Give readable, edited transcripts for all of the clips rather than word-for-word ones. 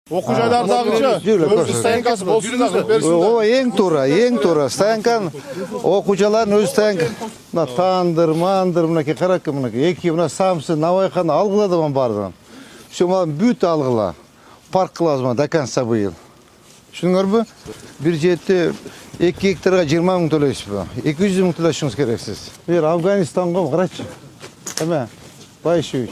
Окуу жайлардагычы өз стоянкасы болсун дагы берсин. Ооба эң туура. Стоянканын окуучулардын өз стоянка. Мына тандыр, мандыр, мынакей каракы, мынакей эки мына самсы, набайканы алгыла да бардыгын. Ошо бүт алгыла. Парк кылабыз до конца быйыл. Түшүндүңөрбү? Бир жерде 2 гектарга 20 мың төлөйсүзбү? 200 мың төлөшүңүз керексиз. Бир Афганистанга карачы. Эме, Байшевич,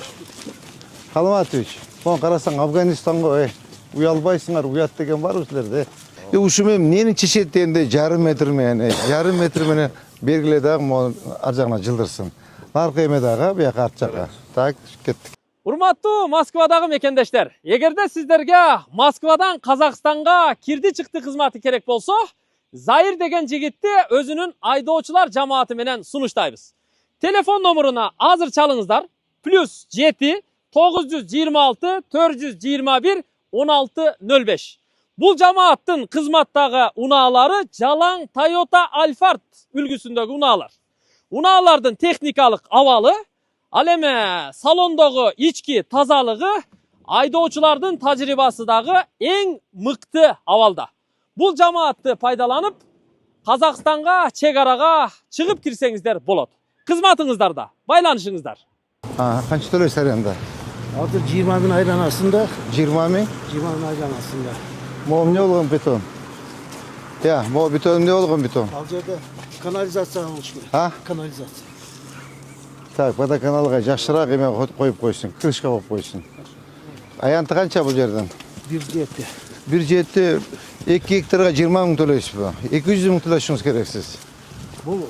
Калматович, оны карасаң Афганистанга, уялбайсыңар, уят деген бар силерде. Ушум эмнени чечет дегенде жарым метр менен бергиле дагы ар жагына жылдырсын. Наркы эме дагы бияка арт жакка. Так, кеттик. Урматтуу Москвадагы мекендештер, эгерде сиздерге Москвадан Казакстанга кирди-чыкты кызматы керек болсо, Заир деген жигитти өзүнүн айдоочулар жамааты менен сунуштайбыз. Телефон номуруна азыр чалыңыздар. +7 926 421 1605. Бул жамааттын кызматтагы унаалары жалаң Toyota Alphard үлгүсүндөгү унаалар. Унаалардын техникалык абалы, ал эме салондогу ички тазалыгы айдоочулардын тажрыйбасы дагы эң мыкты абалда. Бул жамаатты пайдаланып, Казакстанга, чек арага чыгып кирсеңиздер болот. Кызматыңыздарда байланышыңыздар. Канча төлөйсүз аренда? Азыр 20 мың айланасында. 20 мың? 20 мың айланасында. Могу эмне болгон бетон? Могу бетон эмне болгон бетон? Ал жерде канализация болуш керек. Канализация. Так, водоканалга жакшыраак эме коюп койсун, крышка болуп койсун. Аянты канча бул жерден? 1,7. 2 гектарга 20 мың төлөйсүзбү? 200 мың төлөшүңүз керексиз. Бул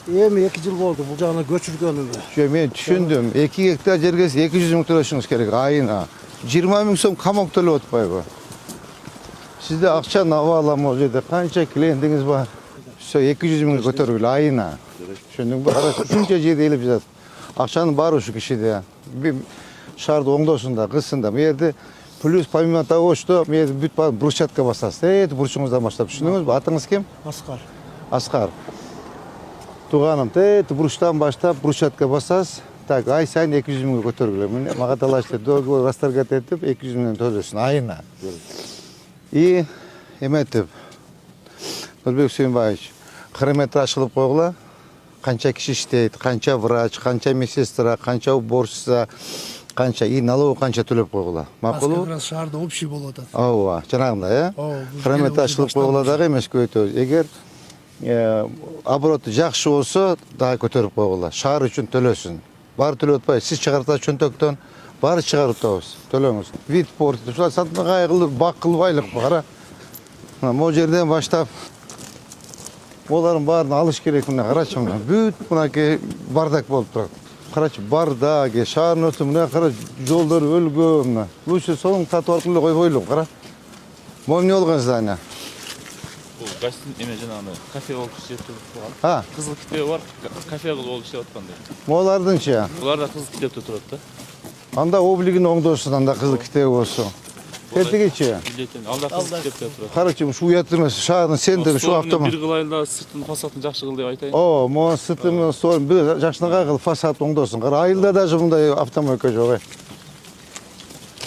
эми 2 жыл болду бул жагына көчүргөнүмө. Мен түшүндүм. 2 гектар жерге 200 мың төлөшүңүз керек айына. 20 мың сом камак төлөп атпайбы? Сизде акчаны абалы могу жерде канча клиентиңиз бар? 200 мың көтөргүлө айына. Түшүндүңбү? Ушунча жерде элеп жатат. Акчанын баары ушу кишиде. Шаарды оңдосунда, кызсында. Бу жерде плюс помимо того, что мен бүт брусчатка басасыз. Бурчуңуздан баштап түшүндүңүзбү? Атыңыз ким? Аскар. Туганым, бруштан баштап брусчатка басасыз. Так, ай сайын 200 мыңга көтөргүлө. Мага талашты, договор расторгать этип 200 мыңдан төлөсүн айына. И эметип, Нурбек Сүйүнбаевич, хронометр ачылып койгула. Канча киши иштейт, канча врач, канча медсестра, канча уборщица, канча и налог канча төлөп койгула. Макулбу? Москва шаарда общий болуп атат. Ооба, жанагындай, хронометр ачылып койгула дагы эмес көбөйтөбүз. Эгер оборот жакшы болсо, дагы көтөрүп койгула. Шаар үчүн төлөсүн. Баары төлөп атпайбы, сиз чыгартат чөнтөктөн, баары чыгарып атабыз. Төлөңүз. Вид порт, ушулар сатмага кылып, бак кылбайлык кара. Могу жерден баштап олардын баарын алыш керек. Мына карачы, мына бүт мынакей бардак болуп турат. Карачы, бардак, шаардын өтү мына кара, жолдор өлгөн мына. Лучше сонун татып алып эле койбойлу, кара. Могу эмне болгон здание? Гостин эме жанагы кафе болуп иштеп турат. Кызыл китеби бар, кафе болуп иштеп аткандай. Могулардынчы? Булар да кызыл китепте турат да. Анда облигин оңдосун, анда кызыл китеби болсо. Кеттигичи? Алда кызыл китепте турат. Карачы, ушу уят эмес, шаардын сендер, ушу автомат. Бир кылайла сыртын фасадын жакшы кыл деп айтайын. Могу сыртын сорун бир жакшынака кыл, фасад оңдосун. Кара, айылда даже мындай автомойка жок.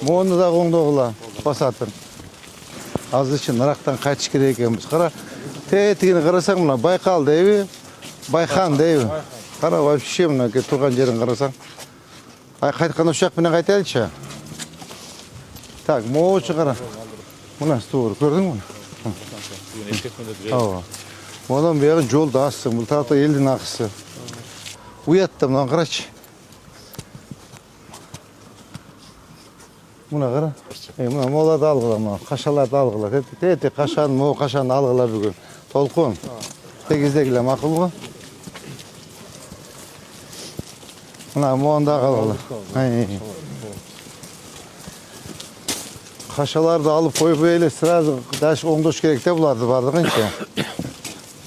Могуну дагы оңдогула, фасадын. Азыр үчүн нарактан кайтыш керек экенбиз. Кара, тетигине карасаң мына Байкал дейби, Байхан дейби. Кара, вообще мына турган жерин карасаң. Кайткан учак менен кайтайлычы. Так, могучу кара. Мына стур, көрдүңбү? Ооба. Мондан бери жол да ачсың, бул тарапта элдин акысы. Уятта мына карачы. Мына кара. Мына моларды алгыла, мына кашаларды алгыла. Тети кашаны, могу кашаны алгыла бүгүн. Толкун. Тегиздегиле макулбу? Мына мону дагы алгыла. Кашаларды алып койбой эле сразу дальше оңдош керек да буларды бардыгынча.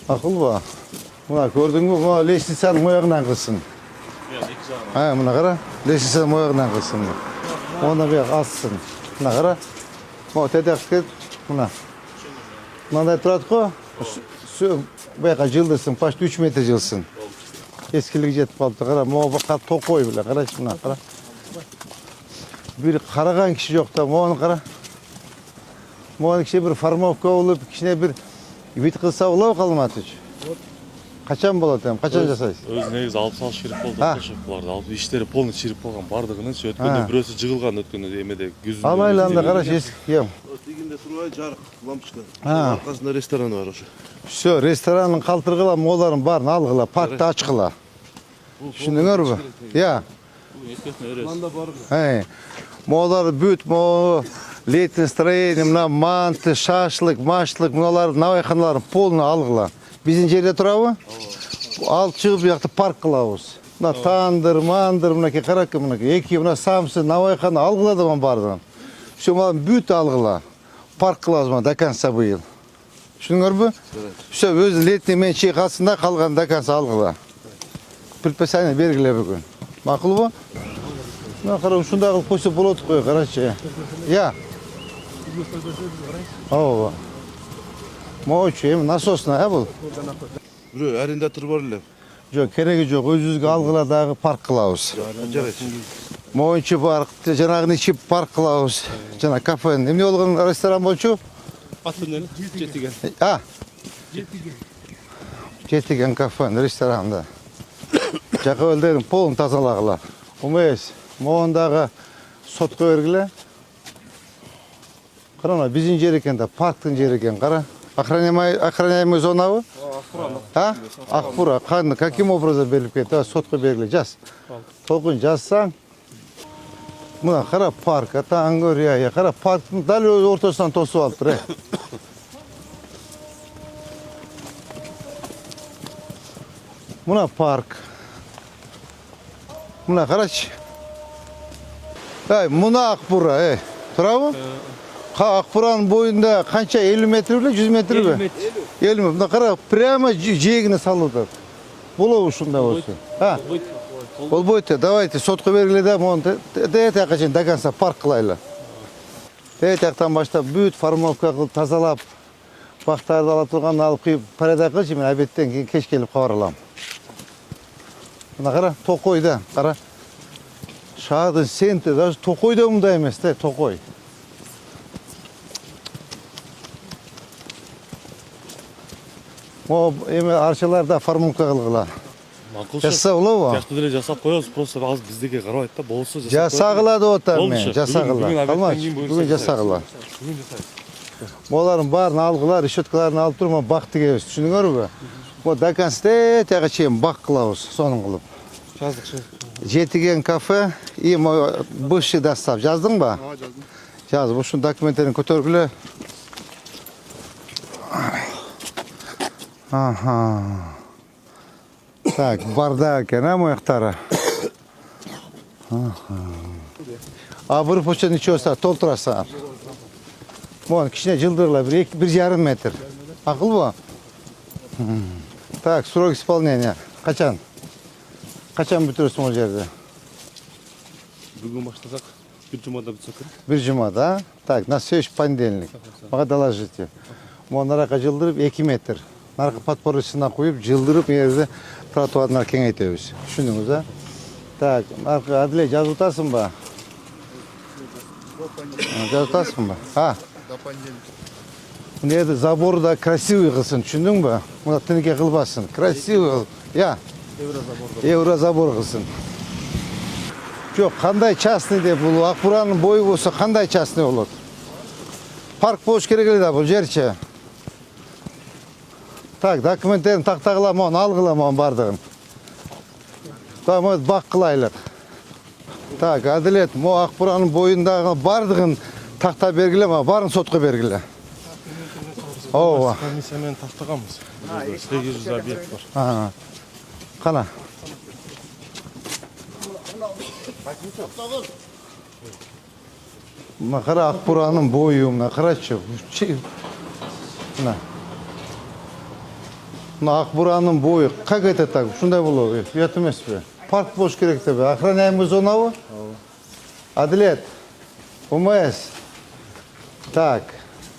Макулбу? Мына көрдүңбү? Мына лестницанын моягынан кылсын. Мына кара. Лестницанын моягынан кылсын. Оны бияк ассın. Мына кара. Могу тетекке мына. Мындай турат го. Бияка жылдырсын, почти 3 метр жылсын. Ескилиги жетип калыптыр. Кара, могу бака токой беле. Карачы, мына кара. Бир караган киши жок да, могуну кара. Muğan kişi bir farmovka olup, kişine bir bit kılsa ola kalmadı hiç. Kaçan болады hem, kaçan жасайсыз? Өзі негізі алып салыш керек болды Ha. қошақларды алып иштері полный чирип болған бардығының Ha. өткенде біреусі жығылған өткенде емеде күзінде Алайланда қараш есік, ем. Дегенде тұрбай жарық лампочка. Ha. Арқасында ресторан бар ошо. Все, ресторанның қалтырғыла, моларын барын алғыла, паркты ашқыла. Düşündüңөр бі? Я. Молар бүт, летний строение, мына манты, шашлык, машлык, мыналар, навайханаларын полный алғыла. Біздің жерде тұрабы? Алып шығып, яқты парк қылауыз. Мына тандыр, мандыр, мынаке қаракы, мынаке, еке, мына самсы, навайхана алғыла да бардығын. Все, маларын бүт алғыла. Парк қылауыз ма, до конца бұйыл. Düşündüңөр бі? Все, өзі летний меншей қасында қалған до конца алғыла. Предписание бергіле бүгін. Мақыл ба? Мына қарам, шында қылып қойса болады қой, қарашы. Я. Ова. Моочу, ем насосына, ә бұл? Біреу арендатор бар эле. Жоқ, керегі жоқ, өзіңізге алғыладағы парк қылауыз. Жарайсыз. Моочу парк, жаңағын ішіп парк қылауыз. Жаңа кафен. Емне олған ресторан болчу? Жетиген. А? Жетиген кафен, ресторанда. Жақы өлдерін полын тазалағыла. Умес, моғындағы сотқа бергіле. Қарана, біздің жер екен да, парктың жер екен, қара. Охраняемый зона вы? А? Ақпура. Каким образом беріліп кетті? Сотқа бергіле, жаз. Толқын жазсаң. Мына қара парк, атаң көр, я. Қара парктың дәл ортасынан тосып алып тұр. Мына парк. Мына қарашы. Мына Ақпура, тұрабы? Ақпураның бойында қанша 50 метр біле, 100 метр бе? 50 метр. Мына қара, прямо жегіне салуды. Болу ұшында осы. Ол бойты, давайте, сотқа бергіле да, дәйті қашын до конца парк қылайлы. Дәйті ақтан баштап, бүт формовка қылып, тазалап, бақтарды алып тұрғанын алып қиып, парада қылшы, мен әбеттен кейін кеш келіп қауырылам. Мына қара, тоқойда, қара. Шағадың сенті, даже тоқойда мұнда емес, тоқой. О, еме аршаларда формовка қылғыла. Жаса ұлы ба? Жақты деле жасап қоямыз, просто аз біздеге қарабайды да, болса жасағыла да отармен, жасағыла. Бүгін жасағыла. Олардың барын алғылар, решеткаларын алып тұрма, бақты кебіз. Түсініңөр бі? О, дакансте тәғі чейін бақ қылауыз, соның қылып. Жетіген кафе, бывший достав. Жаздың ба? Жаздым. Жаз, бұшын документтерін көтергілі. Ага. Так, барда екен, мояқтары. А бір почта ничего стар, толтыраса. Бұған кішіне жылдырла, бір жарым метр. Ақыл ба? Так, срок исполнения. Қачан? Қачан бүтіресің ол жерде? Бүгін баштасақ, бір жұмада бітсек. Bir cuma da. Так, на следующий понедельник. Баға доложите. Мұны нарақа жылдырып 2 метр. Нарқы подпорысына қойып, жылдырып, ерді тротуарына кеңейтеміз. Düşündіңіз, а? Так, нарқы Әділе жазутасың ба? Жазутасың ба? А? Бұны еді заборда красивый қылсын, түсіндің ба? Мұна тінеке қылбасын. Красивый қыл. Я? Еврозабор қылсын. Жоқ, қандай частный деп бұл Ақпураның бойы болса, қандай частный болады? Парк болуш керек еді бұл жерше. Так, документтерін тақтағылам, оны алғылам, оны бардығын. Так, мұны бақ қылайлық. Так, Әділет, мұ Ақпураның бойындағы бардығын тақта бергіле ма, барын сотқа бергіле. Ова. Комиссиямен тақтағамыз. 800 объект бар. Қана. Мына қара Ақпураның бойы, мына қарашы. Мына Ақпураның бойы, как это так? Шундай болу, ұят емес пе? Парк болуш керек те бе? Охраняемый зона бы? Әділет, УМС. Так,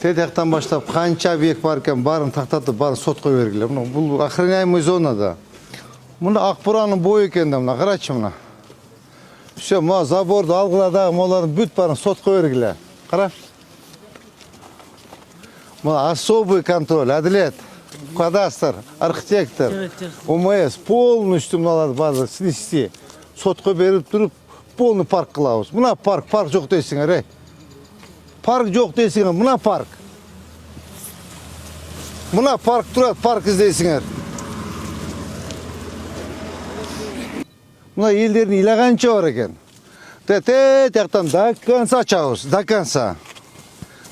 тетяқтан баштап қанша объект бар екен, барын тақтатып, барын сотқа бергіле. Бұл охраняемый зонада. Мына Ақпураның бойы екен, мына қарашы мына. Все, ма заборды алғыладағы моларын бүт барын сотқа бергіле. Қара. Мына особый контроль, әділет, кадастр, архитектор, ОМС, полностью мыналарды барды снести. Сотқа беріп тұрып, полный парк қылабыз. Мына парк жоқ дейсіңер, Парк жоқ дейсіңер, мына парк. Мына парк тұрады, парк іздейсіңер. Мына елдердің илағанша бар екен. Тәқтан до конца açağız, до конца.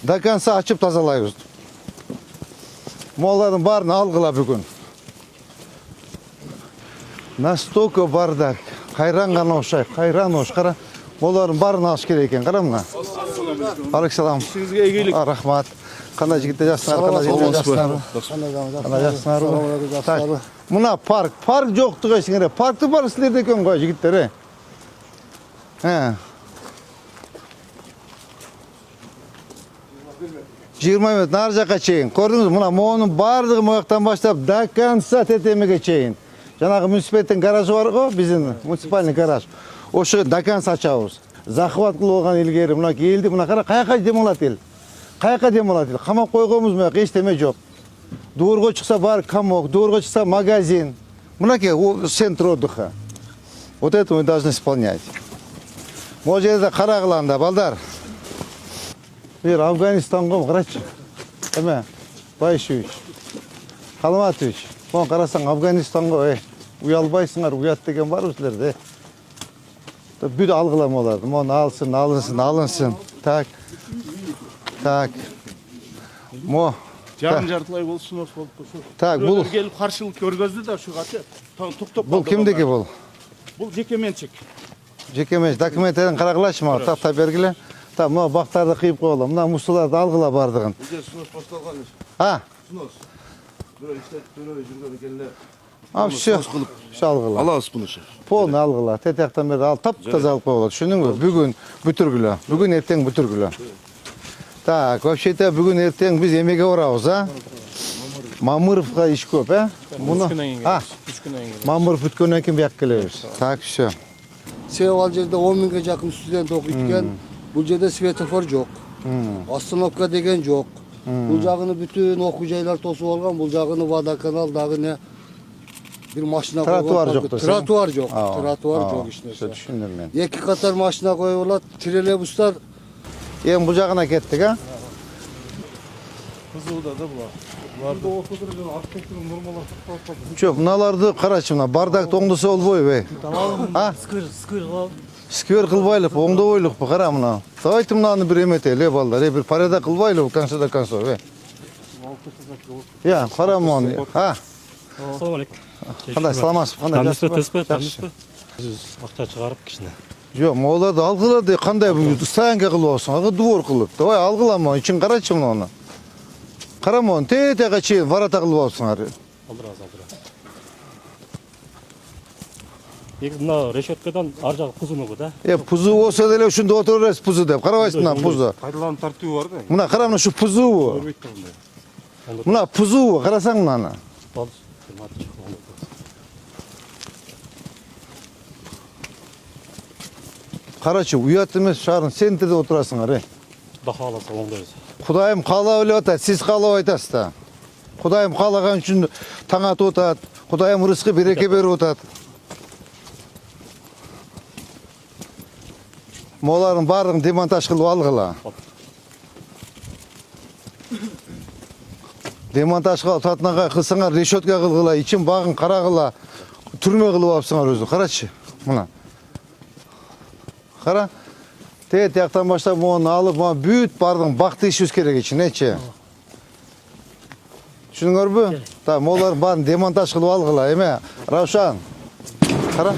До конца açıp тазалайбыз. Моллардың барын алғыла бүгін. Настолько бардак. Қайран ғана ошай, қайран ош, қара. Моллардың барын алыш керек екен, қара мұна. Алейкісалам. Сізге егейлік. Рахмат. Қандай жігітте жассыңар, қандай жігітте жассыңар. Мұна парк жоқты қайсыңар. Паркты бар сілерде екен ғой жігіттер. 20 метр нар жаққа чейін. Көрдіңіз, мұна моның бардығы мояқтан баштап до конца тетемеге чейін. Жаңағы муниципалитеттің гаражы бар ғой, біздің муниципальный гараж. Ошы до конца açабыз. Захват қылып алған елгері, мұна келді, мұна қара қайқа демалады ел. Қайқа демалады ел. Қамақ қойғымыз мұяқ ештеме жоқ. Дуырға шықса бар қамақ, дуырға шықса магазин. Мұна ке центр отдыха. Вот это мы должны исполнять. Бұл жерде қарағыланда, балдар. Бір Афганистанға қарашы. Әме, Байшевич, Қалматович. Бұны қарасаң Афганистанға, ұялбайсыңар, ұят деген бар өзлерде. Бүді алғылам оларды. Мұны алынсын. Так. Жарым жартылай болсын осы болып тұрсын. Так, бұл... Келіп қаршылық көргізді да şu қаты. Бұл кімдеке бұл? Бұл жекеменшік. Жекеменшік. Документтерін қарағылашы ма? Тақта бергілі. Та, мұна бақтарды қиып қойылы. Мұна мұсыларды алғыла бардығын. Бұл сынос басталған еш. Сынос. Бір жүргені келі. Все алғыла. Алағыз бұны ше. Полны алғыла. Тетяқтан бері ал, тап-таза алып қойылы. Шының бі, бүгін бүтіргілі. Бүгін ертең бүтіргілі. Так, вообще-то бүгін ертең біз емеге орамыз, Мамыровқа іш көп, Мамыров бүткеннен кейін бияқ келеміз. Так, все. Себебі ал жерде 10 мыңға жақын студент оқиды екен. Бұл жерде светофор жоқ. Остановка деген жоқ. Бұл жағыны бүтін оқу жайлар тосып алған. Бұл жағыны водоканал дағы не bir машина тротуар жоқ. Тротуар жоқ ешнәрсе. Түсіндім мен. Екі қатар машина қойып алады. Троллейбустар. Ең бұл жағына кеттік, Қызылда да бұла. Бұларды оқыдырған архитектурын нормалар сақталып. Жоқ, мыналарды қарашы мына бардак оңдысы олбой, бей. Сквер қылбайлық, оңды ойлық, қара мына. Давайте мынаны бір еметелі, балдар, бір парада қылбайлық, конца до конца, бей. Я, қара мына. Салам алейкум. Қандай, саламасып, қандай Танышпы? Ақша шығарып кішіне. Жоқ, оларды алғылады, қандай стаянға қылып olsun, ағы двор қылып. Давай алғылама, үшін қарачы мұны. Қарама оны, тетеға чейін варата қылып olsun. Алдыраз. Егі мына решеткадан ар жағы пұзыны бұ да? Пұзы болса деле үшінде отырырыз пұзы деп. Қарабайсың мына пұзы. Қайдаланып тартуы бар да? Мына қара мына шу пұзы бұ. Мына пұзы бұ, қарасаң мынаны. Қарачы, ұят емес шарын, сен де отырасыңар, Бақа аласа оңдайыз. Құдайым қала өлі отады, сіз қала айтасыз да. Құдайым қалаған үшін таң атып отады, Құдайым рызқы береке беріп отады. Моларын бардың демонтаж қылып алғыла. Демонтаж қылып татынаға қылсаңар, решетка қылғыла, için бағын қарағыла, түрме қылып апсыңар өзі. Қарачы, мұна. Қара, тияқтан баштап оны алып, бүт бардың бақты ішуіз керек için, Түсініңір бі? Молар барын демонтаж қылып алғыла, еме? Раушан, қара,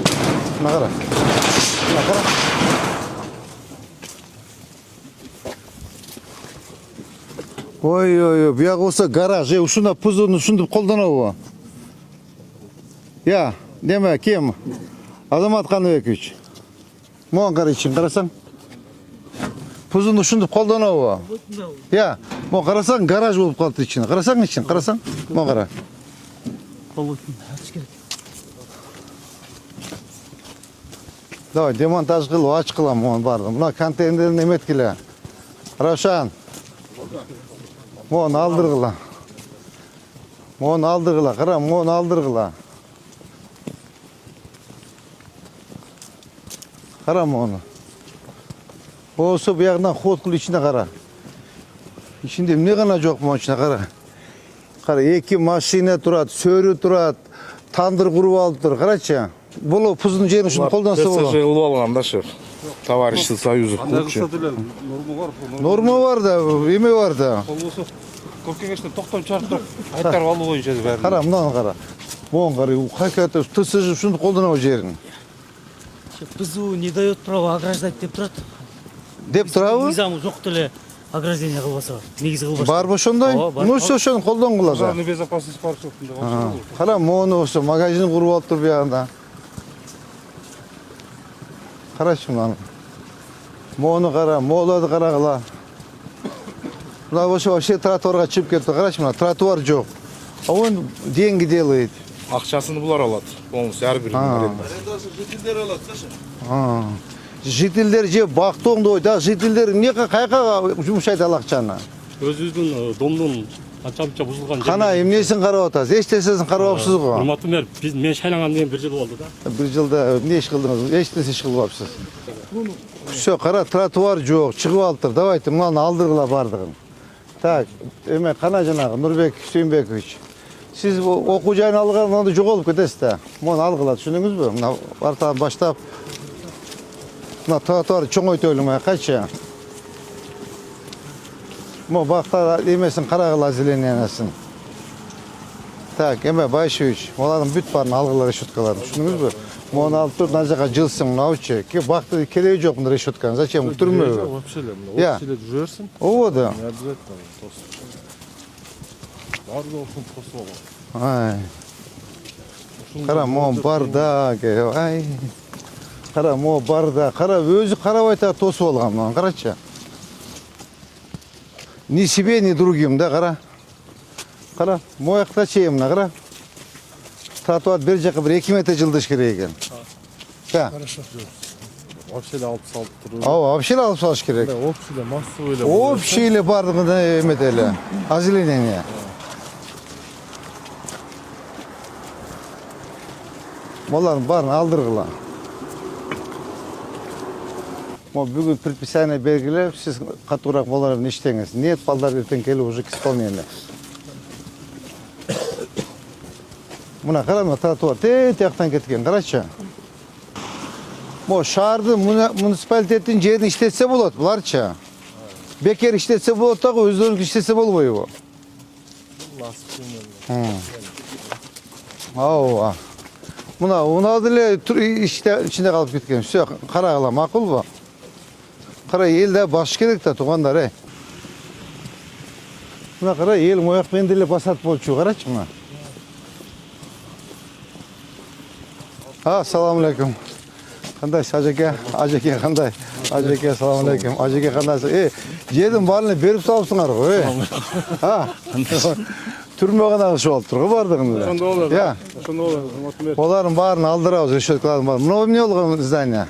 мұна қара. Ой, бұяқ олса гараж, ұшына пұзыны ұшындып қолданауы. Я, деме, кем? Азамат Қаныбекович. Моған қара için, қарасаң? Пұзыны ұшындып қолданауы. Я, моған қарасаң, гараж болып қалды için. Қарасаң için, қарасаң? Моған қара. Давай, демонтаж қылып, ач қылам, моған барды. Мұна контейнерін емет келе. Раушан. Moğunu aldırgıla. Moğunu aldırgıla. Kara moğunu aldırgıla. Kara moğunu. Olsa bu yandan hot kıl içine kara. İçinde ne kadar çok mu içine kara. Kara iki maşine durat, söyrü durat, tandır kurup alıp dur. Karaçı. Bolu puzun yerini şunu koldansa bolu. ПСЖ улы алганда шы. Товарищеский союзу клубчу. Norma var da, yemeği var da. Болбосо көркеңештен токтом чыгарып туруп кайтарып алуу боюнча бәрин. Kara bundan kara. Moğun kara. Hakikaten TSJ şunu koldan o yerini. ПЗУ не дает права ограждать деп турат. Деп тұрабы? Низамы жоқ деле ограждение кылбаса, негизи кылбаш. Бар бо ошондой? Ооба, бар. Ну все ошону колдон кылат. Пожарный безопасность паркшоптунда болчу. Кара мону ошо магазин куруп алып тур буягында. Карачы мынаны. Мону кара, молоду карагыла. Мына ошо вообще тротуарга чыгып кетти. Карачы мына тротуар жок. А он деньги делает. Акчасын булар алат. Полностью ар биринин аренда. Жителдер же бактоңду ой, да жителдер эмне кайка жумшайт ал акчаны? өзүбүздүн домдун анча бузулган Кана эмнесин карап атасыз? Эч нерсесин карабапсыз го. урматтуу мэр, мен шайланган деген 1 жыл болду да. Bir жылда эмне иш кылдыңыз? Эч нерсе иш кылбапсыз. Все, кара тротуар жок, чыгып алыптыр. Давайте мынаны алдыргыла бардыгын. Так, эме кана жанагы Нурбек Сүйүнбекович. Siz окуу жайын алганды жоголуп кетесиз да. Муну алгыла, түшүндүңүзбү? Мына артан баштап мына тротуар чоңойтөлүң кайчы. Мо бакта эмесин карагыла озеленениясын. Так, эме Байшевич, олардын бүт баарын алгыла решеткаларын, түшүндүңүзбү? Муну алып туруп мына жака жылсын, мынаучу. Ки бакты кереги жок мына решетканын. Зачем түрмө? Вообще эле Я. жүрөрсүң. Ооба да. Не обязательно тосуп. Баардыгы ушунтип тосуп алган. Ай. Кара мо барда, ай. Кара мо барда, кара өзү карабай та тосуп алган мына, карачы. Ни себе, ни другим, да, кара. Кара, моякта чейм мына, кара. Тротуар бер жака бир 2 метр жылдыш керек экен. Да. Вообще эле алып салып туруп. Ооба, вообще алып салыш керек. Общий эле массовый эле. Общий эле бардыгында эмет эле. Озеленение. Моларын барын алдыргыла. Мо бүгүн предписание белгилеп, сиз катуураак болор иштеңиз. Нет, балдар эртең келип уже к исполнению. Мына карама тротуар тияктан кеткен, карачы. Мо шаардын муниципалитеттин жерин иштетсе болот, буларчы. Бекер иштетсе болот дагы, өздөрүнүн иштетсе болбойбу? Ооба. Мына унаа деле ичинде калып кеткен. Все, карагыла, макулбу? Кара элде баш керек да, туугандар, Мына кара эл мояк менен деле басат болчу, карачы мына. Ассаламу алейкум. Кандай ажеке? Ажеке кандай? Ажеке, салам алейкум. Ажеке кандай? Жердин баарын берип салыпсыңар го, Түрмө гана кылышып алып тур го бардыгын. Ошондо болот. Я. Ошондо болот. Урматтуу мэр. Олардын баарын алдырабыз, решеткалардын баарын. Мына эмне болгон здание?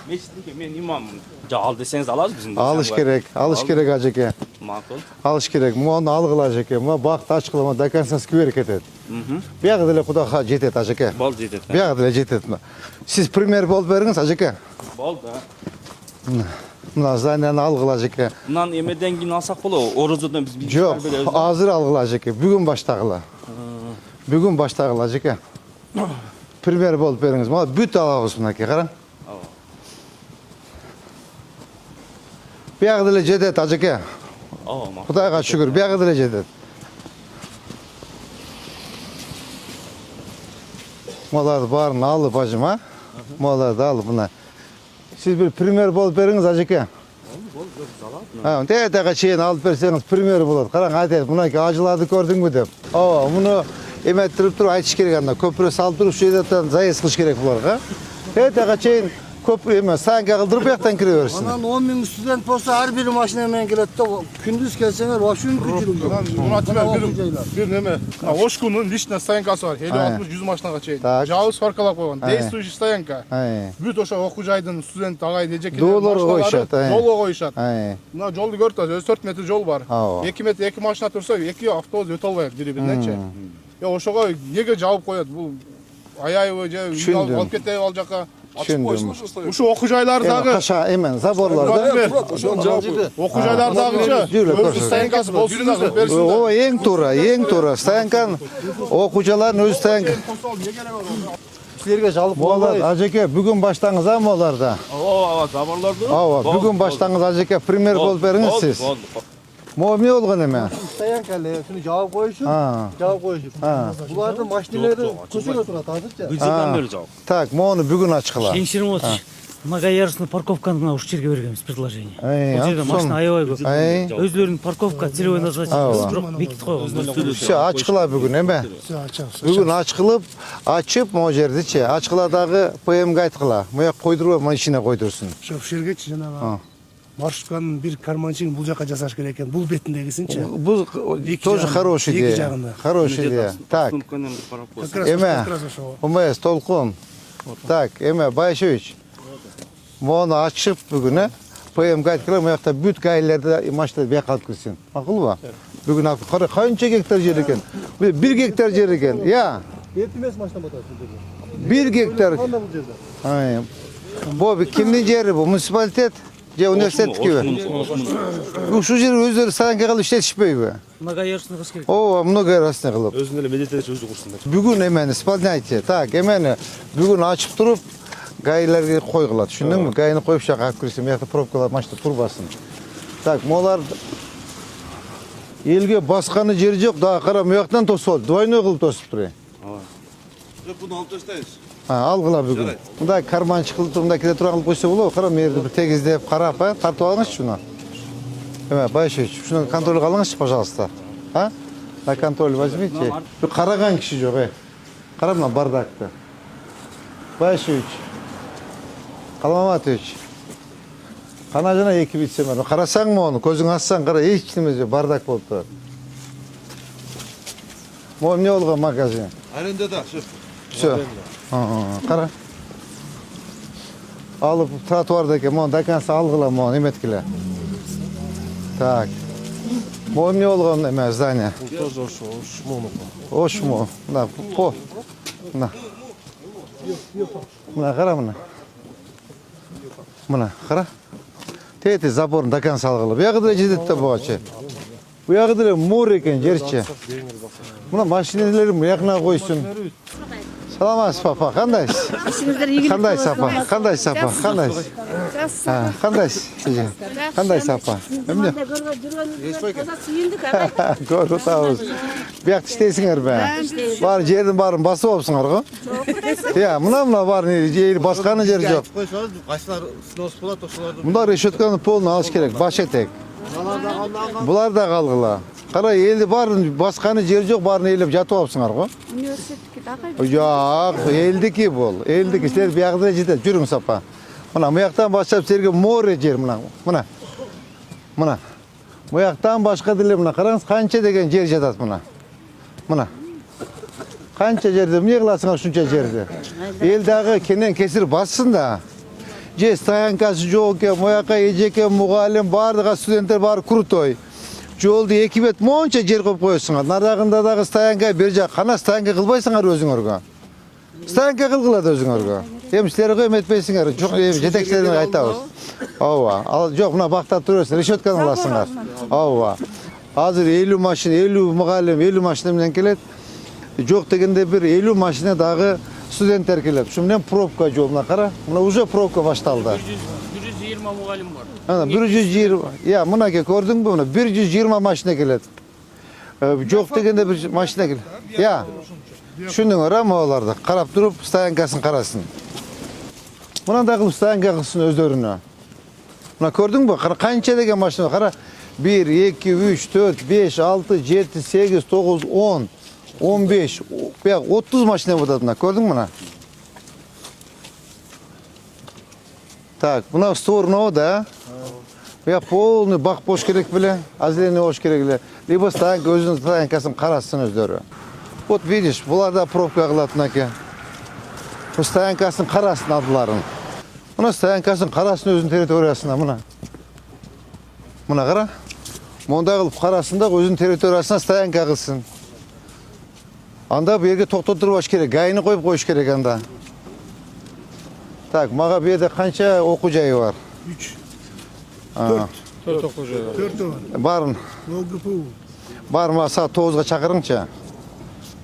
Мечиттики мен имаммын. Жа ал десеңиз алабыз биздин. Алыш керек ажеке. Макул. Алыш керек. Муну алгыла ажеке. Мына бакты ачкылама до конца сквер кетет. Бияга деле Кудайга жетет ажеке. Бол жетет. Бияга деле жетет. Сиз пример болуп бериңиз ажеке. Болду. Мына зданияны алгыла ажеке. Мынан эмеден кийин алсак болобу? Орозодон биз бир Жок, азыр алгыла ажеке. Бүгүн баштагыла. Бүгүн баштагыла ажеке. Пример болуп бериңиз. Мына бүт алабыз мынакей, караң. Бияга деле жетет ажеке. Кудайга шүгүр, бияга деле жетет. Маларды барын алып ажыма. Маларды алып мына. Siz bir primer bolup beriңiz ажеке. Болду, тетеге чейин алып берсеңиз пример болот. Караң, айтат, мынакей ажыларды көрдүңбү деп. Ооба, муну эметтирип туруп айтыш керек анда. Көпүрө салып туруп ушул жерден заезд кылыш керек буларга. Тетеге чейин köprü emas, stoyanka kıldırıp buyaktan kire verirsin. Anan 10.000 student bolsa her biri maşina menен kelет de kündüz kelseňer başın gücülüň. Bir neme. Oşkunun личный стоянкасы бар. 50-60-100 машинаға чейин. Так. Жабы сваркалап койгон. Ай. Действующий стоянка. Ай. Бүт ошо окуу жайдын студент агай эжекелер Доолорго коюшат, ай. жолго коюшат. Ай. Мына жолду көрүп атасыз, 4 метр жол бар. Ооба. 2 метр 2 машина турса, 2 автобус өтө албайт бири-бириненчи. Ошого неге жабып коет? Бул аябы же Түшүндүм. алып кетеби ал жака. Түшүндүм. Ушу окуу жайлардагы Каша эмен заборларда. окуу жайлардагычы Жүрө өз көрсөт. стоянкасы болсун дагы берсин. О, эң туура. Стоянкан окуучулардын өз стоянка. Силерге жалып Молар, ажеке, бүгүн баштаңыз а моларда? Ооба, заборлорду. Ооба, бүгүн баштаңыз ажеке, пример болуп бериңиз сиз. Могу эмне болгон эме? стоянка эле шуну жабып коюшуп, А. булардын машиналары көчөгө турат азырчы. Жылдан бери жабык. Так, могуну бүгүн ачкыла. кеңширим отур. Многоярусный парковканы мына ушул жерге бергенбиз предложение. Ай, Бул жерде машина аябай көп. Ай. Өзлөрүнүн парковка целевой название бирок бекитип койгон. Все, ачкыла бүгүн эме? Бүгүн ачкылып, ачып могу жердичи, ачкыладагы ПМге айткыла. Муяк койдурбай, машина койдурсун. Ошо жергечи жанагы маршрутканын бир карманчыгын бул жака жасаш керек экен. Бул бетиндегисинчи. Бул тоже хорошая идея. Хорошая идея. Так, эме, УМС толкун. Так, эме, Байшевич. Могуну ачып бүгүн, ПМге айткыла, муякта бүт гаилерде машина бияка алып кирсин. Макулбу? Бүгүн алып, кара канча гектар жер экен? 1 гектар жер экен. Я. Бетимес машина батат. 1 гектар. Кандай бул жерде? Ай. Бу кимдин жери бу? Муниципалитет же университеттикиби? Ушул жер өздөрү стоянка кылып иштетишпейби? Многоярусный кыз керек. Ооба, многоярусный кылып. Өзүнүн эле медитация өзү курсундар. Бүгүн эмени исполняйте. Так, эмени бүгүн ачып туруп, гаилерге койгула. Түшүндүңбү? Гаини коюп шака алып кирсин, мыякта пробкалар машина турбасын. Так, молар элге басканы жер жок, дагы кара мыяктан тосуп, двойной кылып тосуптур. Bunu alıp taştayız. Алгыла бүгүн. Мындай карманчык кылып мындай кире турган кылып койсо болобу? Кара мерди бир тегиздеп карап, тартып алыңызчы шуну. Эме, Байшевич, шуну контролго алыңызчы, пожалуйста. А? На контроль возьмите. Бир караган киши жок, Кара мына бардакты. Байшевич. Калмаматович. Кана жана эки вице-мэр. Карасаң мону, көзүң ачсаң кара, эч неме жок, бардак болуп турат. Могу эмне болгон магазин? Arendada şef. Все. Кара. Алып тротуарда экен, мону до конца алгыла, мону эметкиле. Так. Могу эмне болгон эме здание? Тоже ошмо. Ошмо. Мына по. Мына. Мына кара мына. Мына кара. Тети заборун до конца алгыла. Буягы деле жетет да бугачы. Буягы деле мур экен жерчи. Мына машиналерин буягына койсун. Саламатсыз, папа, кандайсыз? İşinizler iyi Кандай сапа? Кандай сапа? Кандайсыз? Кандайсыз? Кандай сапа? Эмне? Көрүп атабыз. Биякта иштейсиңерби? Бар жердин баарын басып алыпсыңар го? Иә, мына баарын жери басканы жер жок. Koysanız kaçlar снос bulat ошоларды. Мында решетканы полный алыш керек, баш этек. Булар да калгыла. Кара, элди баарын басканы жер жок, баарын ээлеп жатып алыпсыңар го? Жок, элдики бул. Элдики силер биягы жетет. Жүрүң сапа. Мына мыяктан баштап силерге море жер мына. Мына. Мыяктан башка деле мына караңыз канча деген жер жатат мына. Мына. Канча жерде эмне кыласыңар ушунча жерде? Эл дагы кенен кесир бассын да. Же стоянкасы жок экен, мыякка эжеке, мугалим, бардыгы студенттер баары крутой. Жолду эки бет монча жер коюп коесуңар. Нарагында дагы стоянка бер жак. Кана стоянка кылбайсыңар өзүңөргө. Стоянка кылгыла да өзүңөргө. Эми силерге эметпейсиңер. Жок, жетекчилерге айтабыз. Ооба. Ал жок, мына бактап турасың, решетканы аласыңар. Ооба. Азыр 50 машина, 50 мугалим, 50 машина менен келет. Жок дегенде бир 50 машина дагы студенттер келет. Ушу менен пробка жол мына кара. Мына уже пробка башталды. 120 мугалим бар. Ана 120. Я, мынаке көрдүңбү? Мына 120 машина келет. Жок дегенде бир машина келет. Я. Түшүндүңөр а могуларды. Карап туруп стоянкасын карасын. Мынандай кылып стоянка кылсын өздөрүнө. Мына көрдүңбү? Канча деген машина кара. 1, 2, 3, 4, 5, 6, 7, 8, 9, 10, 15, 30 машина болот мына. Көрдүңбү мына? Так, мына сторону да? Я полный бак бош керек беле, азленный бош керек беле. Либо стоянка өзүнүн стоянкасын карасын өздөрү. Вот видишь, буларда пробка кылат мынакей. Bu стоянкасын карасын алдыларын. Мына стоянкасын карасын өзүнүн территориясына мына. Мына кара. Монда кылып карасын да өзүнүн территориясына стоянка кылсын. Анда бу жерге токтотурбаш керек, гайны коюп коюш керек анда. Так, мага бу жерде канча окуу жайы бар? 3, А, 4 окуу жай бар. 4 бар. барын. ОГПУ. Барма саат 9-га чакырыңчы.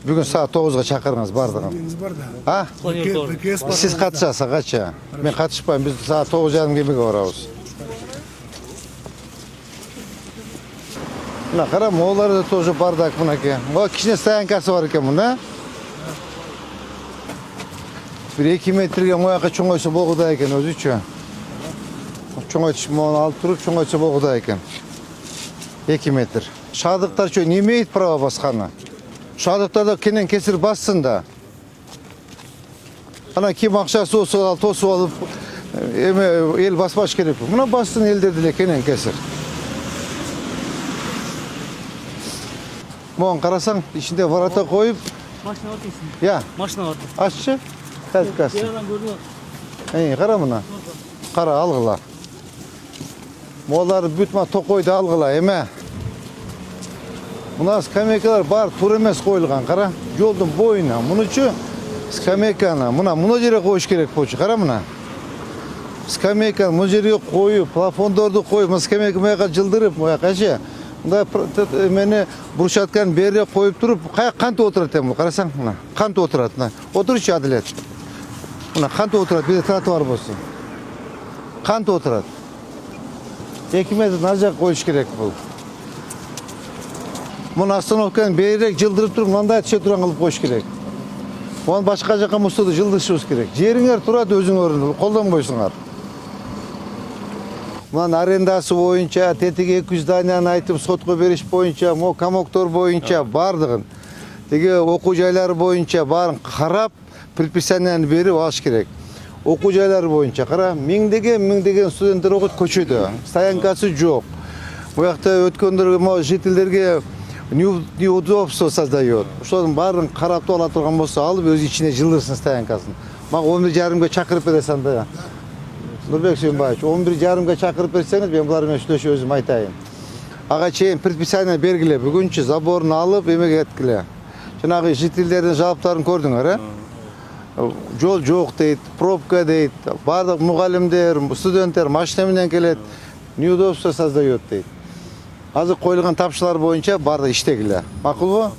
Бүгүн саат 9-га чакырыңыз бардыгын. Деңиз бар да. А? БКС бар. Сиз катышасыз кача? Мен катышпайм. Биз саат 9:30 кемеге барабыз. Мына кара, мооларда тоже бардак мынакей. Могу кичине стоянкасы бар экен мында. Бир 2 метрге мояка чоңойсо болгудай экен өзүчө. Чоңойтуш мону алып туруп чоңойтсо болгудай экен. 2 метр. Шаардыктар чо не имеет права басканы? Шаардыктарда кенен кесир бассын да. Ана ким акчасы болсо тосуп алып эме эл баспаш керек. Мына бассын элдерди эле кенен кесир. Моң карасаң, ичинде ворота коюп, Машина бар дейсің. я, Машина бар. аччы. Каскасы. Ярадан көрініп. Кара мына. Кара алгыла. Молар бүт мына токойду алгыла, эме. Мына скамейкалар бар, тура эмес коюлган, кара. Жолдун боюна. Мунучу скамейканы, мына жерге коюш керек болчу. Кара мына. Скамейканы мына жерге коюп, плафондорду коюп, мына скамейка маяка жылдырып, маякачы. Мында мени брусчатканы берип коюп туруп, кантип отурат эми, карасаң мына. Кантип отурат мына. Отурчу Адилет. Мына кантип отурат, бизде тротуар болсун. Кантип отурат. 2 метр нажак коюш керек бул. Мына остановканы берирээк жылдырып туруп, мындай түшө турган кылып коюш керек. Оны башка жака мустуду жылдырышыбыз керек. Жериңер турат өзүңөрдүн, колдонбойсуңар. Мына арендасы боюнча, тетиги 200 зданияны айтып сотко бериш боюнча, мо камоктор боюнча бардыгын, теге окуу жайлары боюнча баарын карап, предписанияны берип алыш керек. Окуу жайлары боюнча кара, миңдеген студенттер окуйт көчөдө, стоянкасы жок. Бу жакта өткөндөргө, жителдерге неудобство создает. Ошонун баарын карап ала турган болсо, алып өз ичине жылдырсын стоянкасын. Мага 11:30 чакырып бересиң анда. Нурбек Сүйүнбаевич, 11:30 чакырып берсеңиз, мен булар менен сүйлөшүп өзүм айтайын. Ага чейин предписание бергиле, бүгүнчү заборун алып эмеге эткиле. Жанагы жителдердин жалаптарын көрдүңөр, жол жок дейт, пробка дейт, бардык мугалимдер, студенттер машина менен келет, неудобство создает дейт. Азыр коюлган тапшырмалар боюнча барды иштегиле. Макулбу?